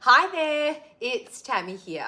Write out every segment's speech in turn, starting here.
Hi there, it's Tammy here.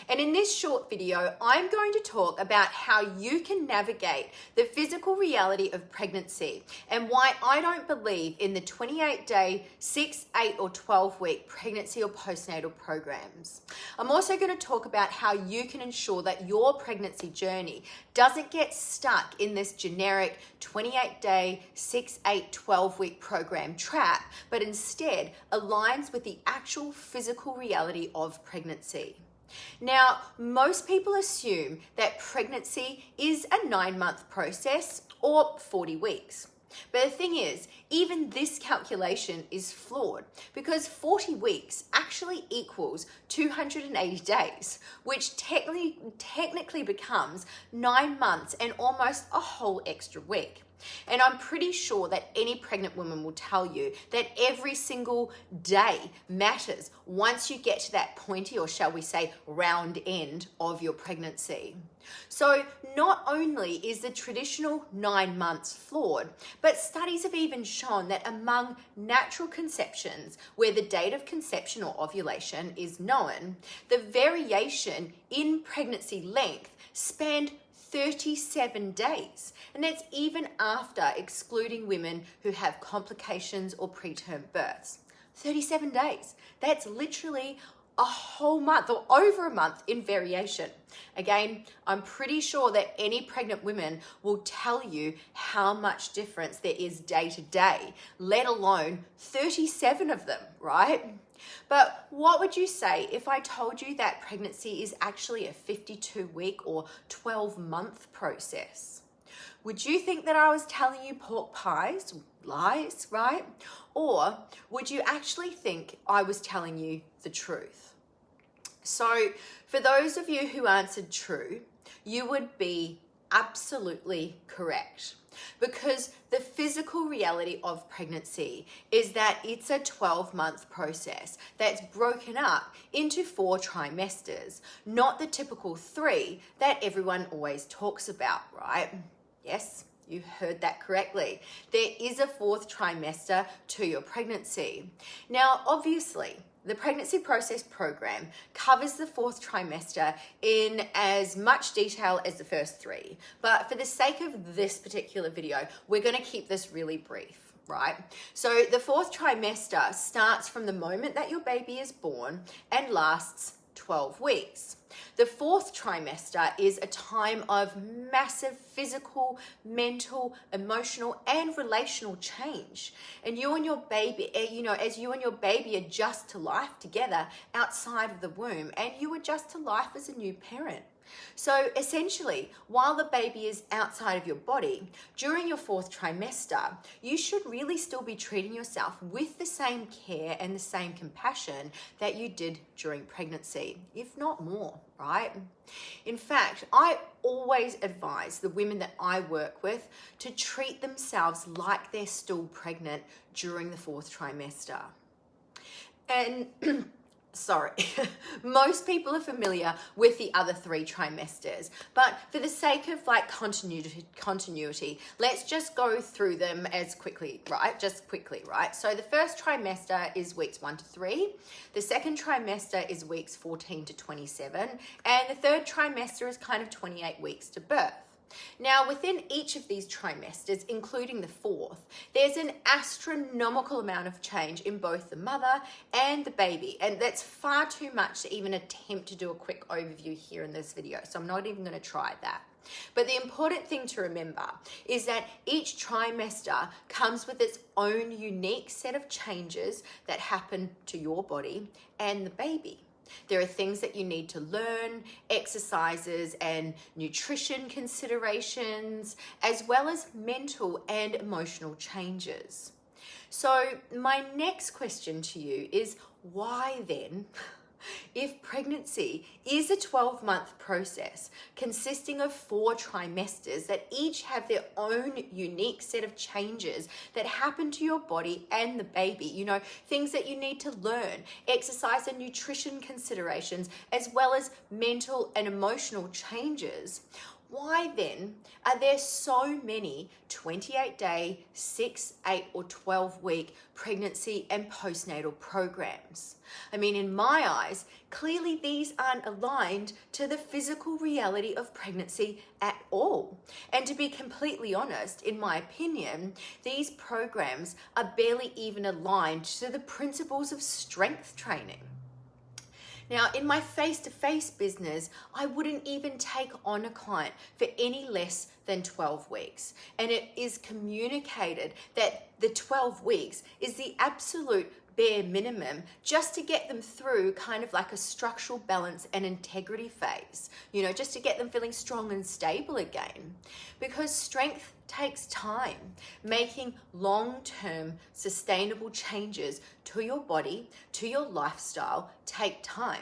And in this short video, I'm going to talk about how you can navigate the physical reality of pregnancy and why I don't believe in the 28-day, 6, 8, or 12-week pregnancy or postnatal programs. I'm also going to talk about how you can ensure that your pregnancy journey doesn't get stuck in this generic 28-day, 6, 8, 12-week program trap, but instead aligns with the actual physical reality of pregnancy. Now, most people assume that pregnancy is a 9-month process or 40 weeks. But the thing is, even this calculation is flawed because 40 weeks actually equals 280 days, which technically becomes 9 months and almost a whole extra week. And I'm pretty sure that any pregnant woman will tell you that every single day matters once you get to that pointy, or shall we say, round end of your pregnancy. So not only is the traditional 9 months flawed, but studies have even shown that among natural conceptions, where the date of conception or ovulation is known, the variation in pregnancy length spanned 37 days, and that's even after excluding women who have complications or preterm births. 37 days. That's literally a whole month or over a month in variation. Again, I'm pretty sure that any pregnant women will tell you how much difference there is day to day, let alone 37 of them, right? But what would you say if I told you that pregnancy is actually a 52-week or 12-month process? Would you think that I was telling you pork pies, lies, right? Or would you actually think I was telling you the truth? So for those of you who answered true, you would be absolutely correct, because the physical reality of pregnancy is that it's a 12-month process that's broken up into 4 trimesters, not the typical 3 that everyone always talks about, right? Yes, you heard that correctly. There is a 4th trimester to your pregnancy. Now, obviously, the pregnancy process program covers the 4th trimester in as much detail as the first 3. But for the sake of this particular video, we're going to keep this really brief, right? So the 4th trimester starts from the moment that your baby is born and lasts 12 weeks. The 4th trimester is a time of massive physical, mental, emotional, and relational change. And you and your baby, as you and your baby adjust to life together outside of the womb, and you adjust to life as a new parent. So essentially, while the baby is outside of your body, during your 4th trimester, you should really still be treating yourself with the same care and the same compassion that you did during pregnancy, if not more, right? In fact, I always advise the women that I work with to treat themselves like they're still pregnant during the 4th trimester. And sorry, most people are familiar with the other 3 trimesters, but for the sake of continuity, let's just go through them as quickly, right? So the first trimester is weeks 1 to 3, the second trimester is weeks 14 to 27, and the third trimester is kind of 28 weeks to birth. Now, within each of these trimesters, including the 4th, there's an astronomical amount of change in both the mother and the baby. And that's far too much to even attempt to do a quick overview here in this video. So I'm not even going to try that. But the important thing to remember is that each trimester comes with its own unique set of changes that happen to your body and the baby. There are things that you need to learn, exercises and nutrition considerations, as well as mental and emotional changes. So my next question to you is, why then, if pregnancy is a 12-month process consisting of 4 trimesters that each have their own unique set of changes that happen to your body and the baby, things that you need to learn, exercise and nutrition considerations, as well as mental and emotional changes, why then are there so many 28-day, 6, 8, or 12-week pregnancy and postnatal programs? I mean, in my eyes, clearly these aren't aligned to the physical reality of pregnancy at all. And to be completely honest, in my opinion, these programs are barely even aligned to the principles of strength training. Now, in my face-to-face business, I wouldn't even take on a client for any less than 12 weeks. And it is communicated that the 12 weeks is the absolute bare minimum just to get them through kind of like a structural balance and integrity phase, just to get them feeling strong and stable again. Because strength takes time. Making long-term sustainable changes to your body, to your lifestyle, take time.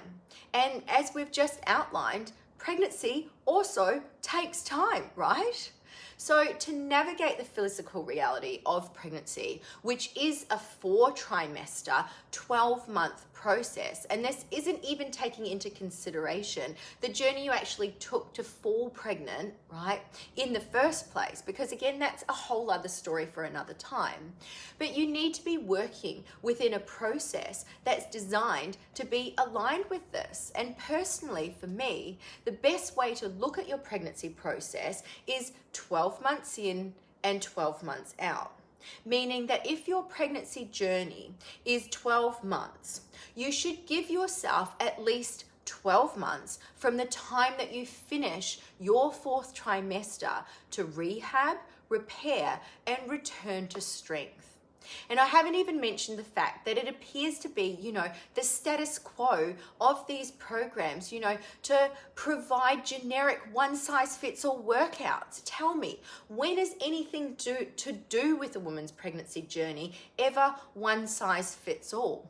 And as we've just outlined, pregnancy also takes time, right? So to navigate the physical reality of pregnancy, which is a 4-trimester, 12-month process, and this isn't even taking into consideration the journey you actually took to fall pregnant, right, in the first place, because again, that's a whole other story for another time. But you need to be working within a process that's designed to be aligned with this. And personally, for me, the best way to look at your pregnancy process is 12 months in and 12 months out. Meaning that if your pregnancy journey is 12 months, you should give yourself at least 12 months from the time that you finish your 4th trimester to rehab, repair, and return to strength. And I haven't even mentioned the fact that it appears to be, the status quo of these programs, to provide generic one-size-fits-all workouts. Tell me, when is anything to do with a woman's pregnancy journey ever one-size-fits-all?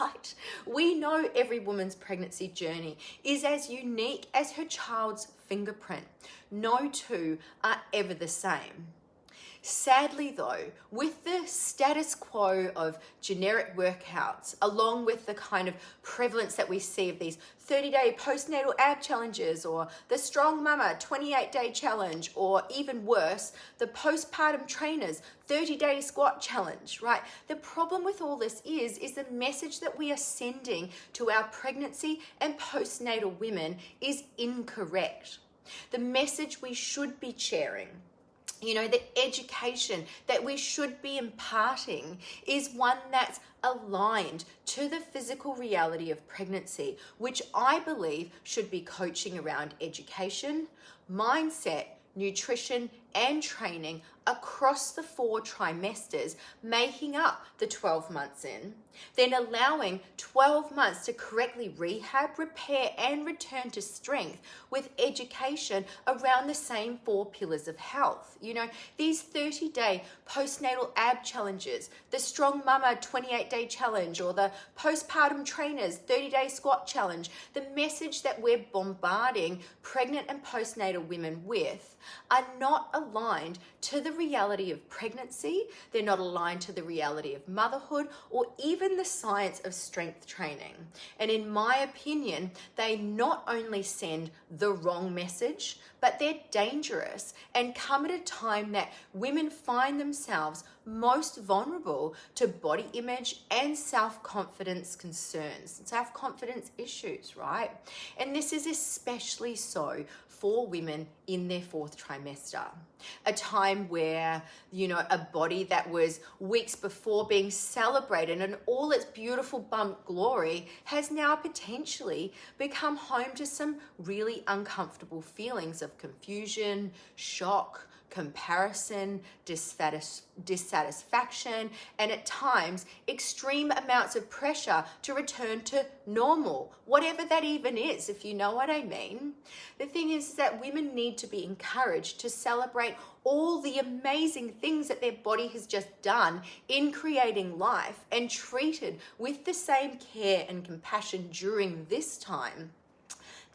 Right? We know every woman's pregnancy journey is as unique as her child's fingerprint. No two are ever the same. Sadly though, with the status quo of generic workouts, along with the kind of prevalence that we see of these 30-day postnatal ab challenges, or the Strong Mama 28-day challenge, or even worse, the postpartum trainers 30-day squat challenge, right? The problem with all this is the message that we are sending to our pregnancy and postnatal women is incorrect. The message we should be sharing, the education that we should be imparting is one that's aligned to the physical reality of pregnancy, which I believe should be coaching around education, mindset, nutrition, and training across the 4 trimesters, making up the 12 months in, then allowing 12 months to correctly rehab, repair, and return to strength with education around the same 4 pillars of health. These 30-day postnatal ab challenges, the Strong Mama 28-day challenge, or the postpartum trainers 30-day squat challenge, the message that we're bombarding pregnant and postnatal women with are not aligned to the reality of pregnancy. They're not aligned to the reality of motherhood or even the science of strength training. And in my opinion, they not only send the wrong message, but they're dangerous and come at a time that women find themselves most vulnerable to body image and self-confidence concerns, self-confidence issues, right? And this is especially so for women in their 4th trimester, a time where, a body that was weeks before being celebrated and all its beautiful bump glory has now potentially become home to some really uncomfortable feelings of confusion, shock, comparison, dissatisfaction, and at times extreme amounts of pressure to return to normal, whatever that even is, if you know what I mean. The thing is that women need to be encouraged to celebrate all the amazing things that their body has just done in creating life and treated with the same care and compassion during this time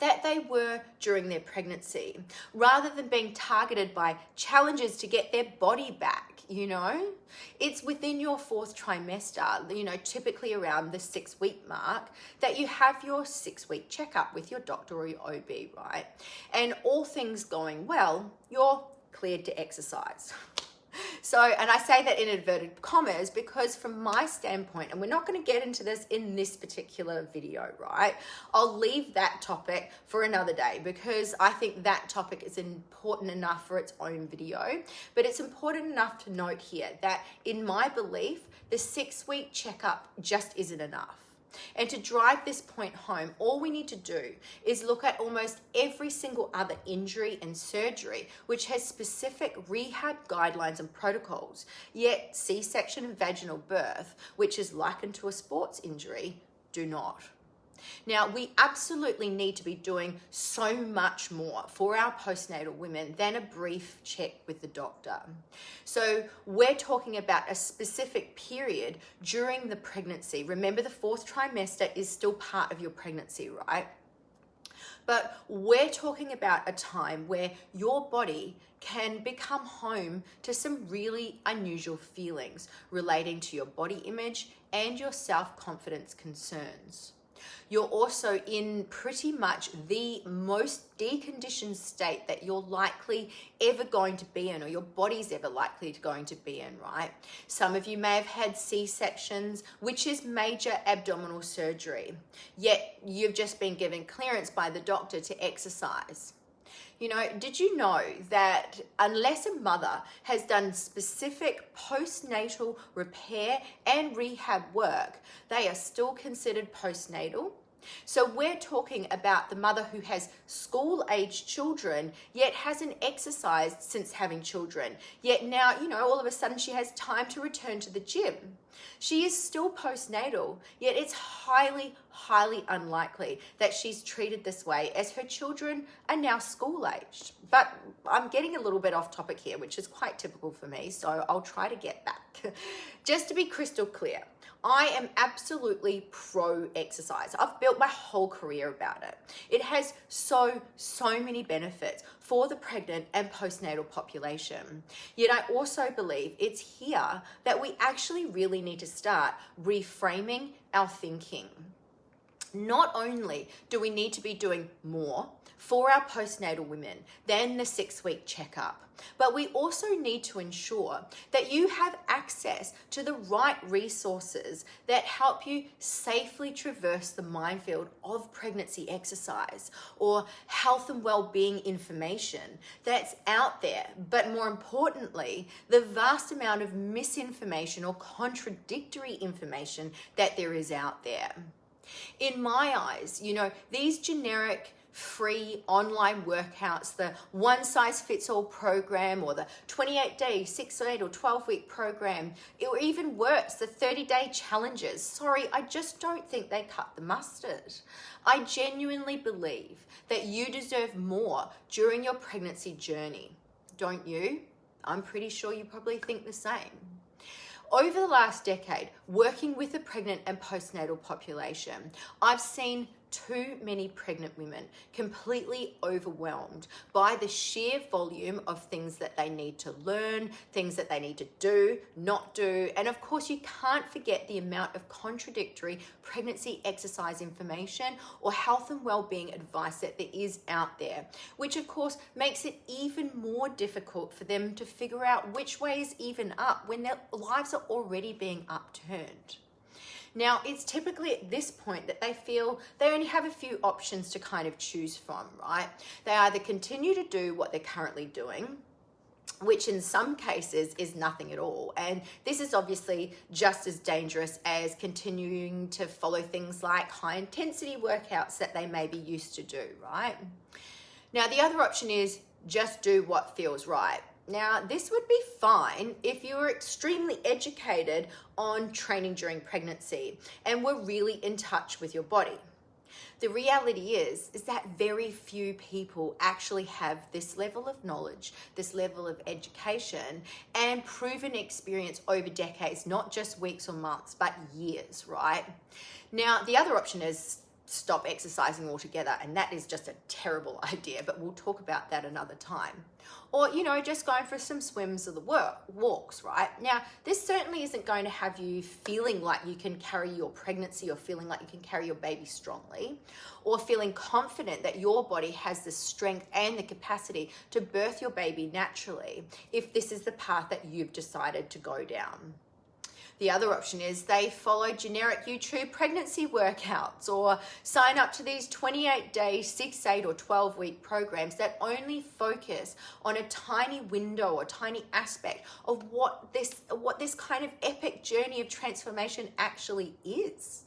that they were during their pregnancy, rather than being targeted by challenges to get their body back. It's within your fourth trimester, typically around the 6-week mark, that you have your 6-week checkup with your doctor or your OB, right? And all things going well, you're cleared to exercise. So, and I say that in inverted commas because from my standpoint, and we're not going to get into this in this particular video, right? I'll leave that topic for another day because I think that topic is important enough for its own video. But it's important enough to note here that in my belief, the 6-week checkup just isn't enough. And to drive this point home, all we need to do is look at almost every single other injury and surgery which has specific rehab guidelines and protocols, yet C-section and vaginal birth, which is likened to a sports injury, do not. Now, we absolutely need to be doing so much more for our postnatal women than a brief check with the doctor. So we're talking about a specific period during the pregnancy. Remember, the 4th trimester is still part of your pregnancy, right? But we're talking about a time where your body can become home to some really unusual feelings relating to your body image and your self-confidence concerns. You're also in pretty much the most deconditioned state that you're likely ever going to be in, or your body's ever likely going to be in, right? Some of you may have had C-sections, which is major abdominal surgery, yet you've just been given clearance by the doctor to exercise. Did you know that unless a mother has done specific postnatal repair and rehab work, they are still considered postnatal? So we're talking about the mother who has school-aged children, yet hasn't exercised since having children. Yet now, all of a sudden she has time to return to the gym. She is still postnatal, yet it's highly, highly unlikely that she's treated this way as her children are now school-aged. But I'm getting a little bit off topic here, which is quite typical for me, so I'll try to get back. Just to be crystal clear, I am absolutely pro-exercise. I've built my whole career about it. It has so many benefits for the pregnant and postnatal population. Yet I also believe it's here that we actually really need to start reframing our thinking. Not only do we need to be doing more for our postnatal women than the 6-week checkup, but we also need to ensure that you have access to the right resources that help you safely traverse the minefield of pregnancy exercise or health and well-being information that's out there. But more importantly, the vast amount of misinformation or contradictory information that there is out there. In my eyes, these generic free online workouts, the one-size-fits-all program or the 28-day, 6-8 or 12-week program, or even worse, the 30-day challenges. Sorry, I just don't think they cut the mustard. I genuinely believe that you deserve more during your pregnancy journey. Don't you? I'm pretty sure you probably think the same. Over the last decade, working with the pregnant and postnatal population, I've seen too many pregnant women completely overwhelmed by the sheer volume of things that they need to learn, things that they need to do, not do, and of course you can't forget the amount of contradictory pregnancy exercise information or health and well-being advice that there is out there, which of course makes it even more difficult for them to figure out which way is even up when their lives are already being upturned. Now, it's typically at this point that they feel they only have a few options to kind of choose from, right? They either continue to do what they're currently doing, which in some cases is nothing at all. And this is obviously just as dangerous as continuing to follow things like high intensity workouts that they may be used to do, right? Now, the other option is just do what feels right. Now, this would be fine if you were extremely educated on training during pregnancy and were really in touch with your body. The reality is that very few people actually have this level of knowledge, this level of education, and proven experience over decades, not just weeks or months, but years, right? Now, the other option is stop exercising altogether, and that is just a terrible idea, but we'll talk about that another time. Or, just going for some swims or the walks, right? Now, this certainly isn't going to have you feeling like you can carry your pregnancy or feeling like you can carry your baby strongly, or feeling confident that your body has the strength and the capacity to birth your baby naturally if this is the path that you've decided to go down. The other option is they follow generic YouTube pregnancy workouts or sign up to these 28-day, 6, 8, or 12-week programs that only focus on a tiny window or tiny aspect of what this kind of epic journey of transformation actually is.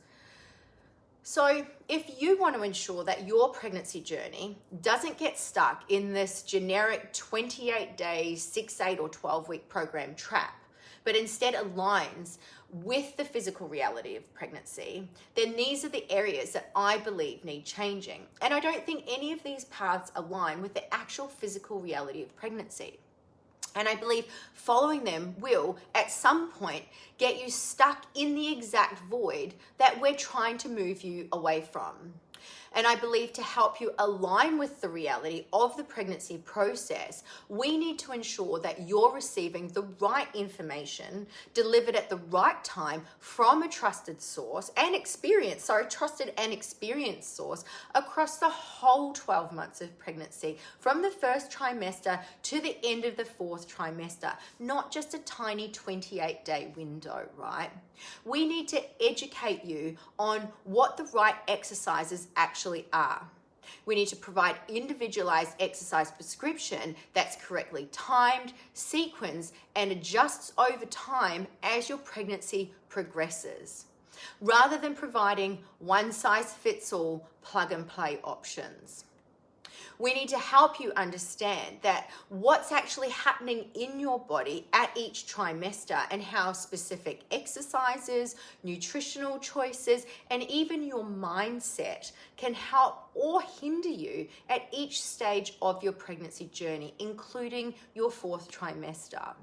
So if you want to ensure that your pregnancy journey doesn't get stuck in this generic 28-day, 6, 8, or 12-week program trap, but instead aligns with the physical reality of pregnancy, then these are the areas that I believe need changing. And I don't think any of these paths align with the actual physical reality of pregnancy. And I believe following them will, at some point, get you stuck in the exact void that we're trying to move you away from. And I believe to help you align with the reality of the pregnancy process, we need to ensure that you're receiving the right information delivered at the right time from a trusted source and trusted and experienced source across the whole 12 months of pregnancy, from the first trimester to the end of the 4th trimester, not just a tiny 28-day window, right? We need to educate you on what the right exercises actually are. We need to provide individualized exercise prescription that's correctly timed, sequenced, and adjusts over time as your pregnancy progresses, rather than providing one-size-fits-all plug-and-play options. We need to help you understand that what's actually happening in your body at each trimester and how specific exercises, nutritional choices, and even your mindset can help or hinder you at each stage of your pregnancy journey, including your 4th trimester.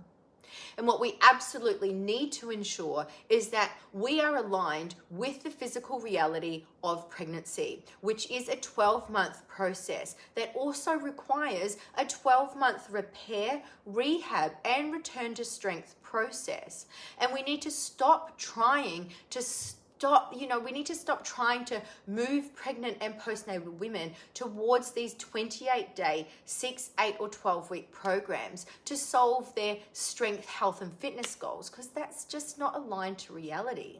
And what we absolutely need to ensure is that we are aligned with the physical reality of pregnancy, which is a 12-month process that also requires a 12-month repair, rehab, and return to strength process. And we need to stop trying to move pregnant and postnatal women towards these 28-day, 6, 8, or 12-week programs to solve their strength, health, and fitness goals, because that's just not aligned to reality.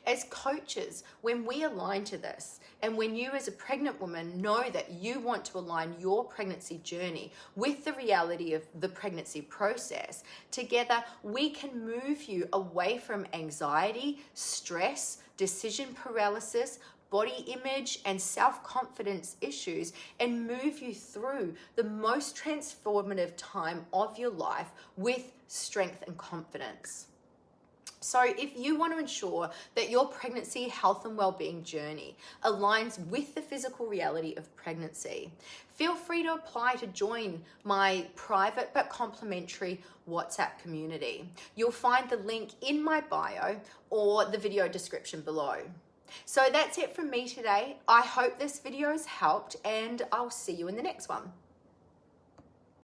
As coaches, when we align to this, and when you as a pregnant woman know that you want to align your pregnancy journey with the reality of the pregnancy process, together we can move you away from anxiety, stress, decision paralysis, body image, and self-confidence issues, and move you through the most transformative time of your life with strength and confidence. So if you want to ensure that your pregnancy, health, and well-being journey aligns with the physical reality of pregnancy, feel free to apply to join my private but complimentary WhatsApp community. You'll find the link in my bio or the video description below. So that's it from me today. I hope this video has helped, and I'll see you in the next one.